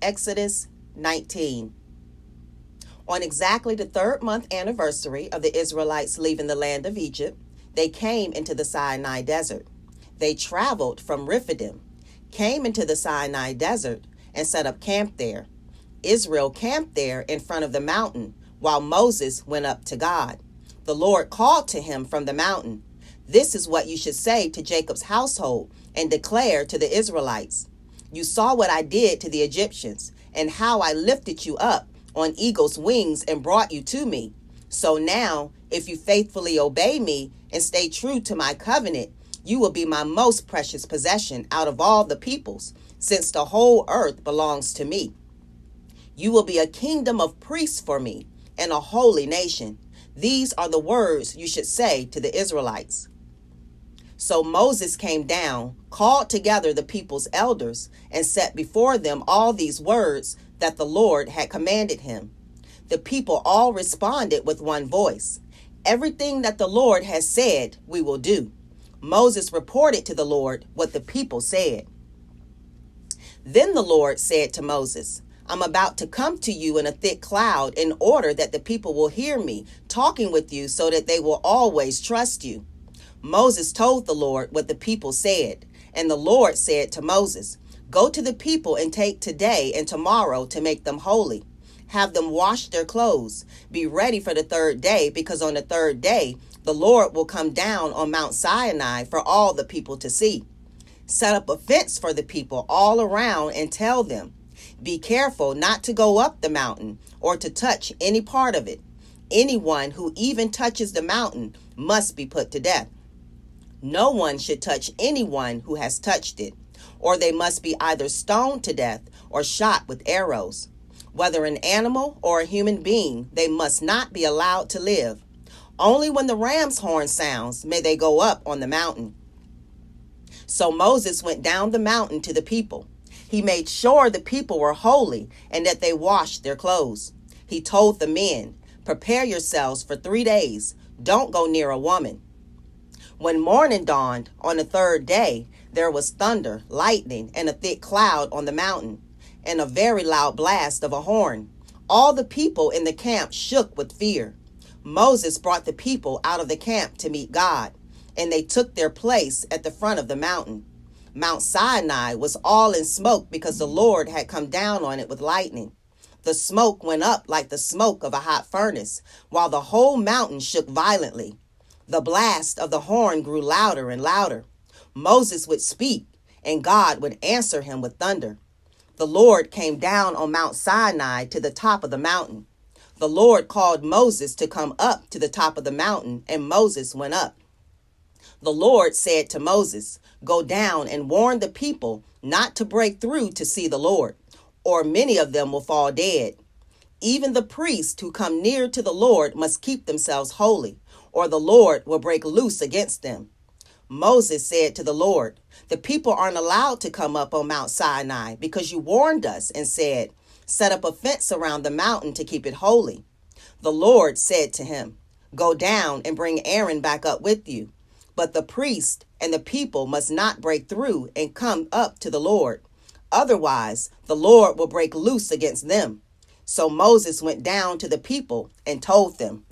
Exodus 19. On exactly the third month anniversary of the Israelites leaving the land of Egypt, they came into the Sinai desert. They traveled from Rephidim, came into the Sinai desert, and set up camp there. Israel camped there in front of the mountain, while Moses went up to God. The Lord called to him from the mountain, "This is what you should say to Jacob's household and declare to the Israelites. You saw what I did to the Egyptians, and how I lifted you up on eagle's wings and brought you to me. So now, if you faithfully obey me and stay true to my covenant, you will be my most precious possession out of all the peoples, since the whole earth belongs to me. You will be a kingdom of priests for me and a holy nation. These are the words you should say to the Israelites." So Moses came down, called together the people's elders, and set before them all these words that the Lord had commanded him. The people all responded with one voice, "Everything that the Lord has said, we will do." Moses reported to the Lord what the people said. Then the Lord said to Moses, "I'm about to come to you in a thick cloud in order that the people will hear me talking with you so that they will always trust you." Moses told the Lord what the people said, and the Lord said to Moses, "Go to the people and take today and tomorrow to make them holy. Have them wash their clothes. Be ready for the third day, because on the third day the Lord will come down on Mount Sinai for all the people to see. Set up a fence for the people all around and tell them, 'Be careful not to go up the mountain or to touch any part of it. Anyone who even touches the mountain must be put to death. No one should touch anyone who has touched it, or they must be either stoned to death or shot with arrows. Whether an animal or a human being, they must not be allowed to live. Only when the ram's horn sounds may they go up on the mountain.' So Moses went down the mountain to the people. He made sure the people were holy and that they washed their clothes. He told the men, 'Prepare yourselves for 3 days. Don't go near a woman.' When morning dawned on the third day, there was thunder, lightning, and a thick cloud on the mountain, and a very loud blast of a horn. All the people in the camp shook with fear. Moses brought the people out of the camp to meet God, and they took their place at the front of the mountain. Mount Sinai was all in smoke because the Lord had come down on it with lightning. The smoke went up like the smoke of a hot furnace, while the whole mountain shook violently. The blast of the horn grew louder and louder. Moses would speak, and God would answer him with thunder. The Lord came down on Mount Sinai to the top of the mountain. The Lord called Moses to come up to the top of the mountain, and Moses went up. The Lord said to Moses, "Go down and warn the people not to break through to see the Lord, or many of them will fall dead. Even the priests who come near to the Lord must keep themselves holy, or the Lord will break loose against them." Moses said to the Lord, "The people aren't allowed to come up on Mount Sinai because you warned us and said, 'Set up a fence around the mountain to keep it holy.'" The Lord said to him, "Go down and bring Aaron back up with you. But the priest and the people must not break through and come up to the Lord. Otherwise, the Lord will break loose against them." So Moses went down to the people and told them.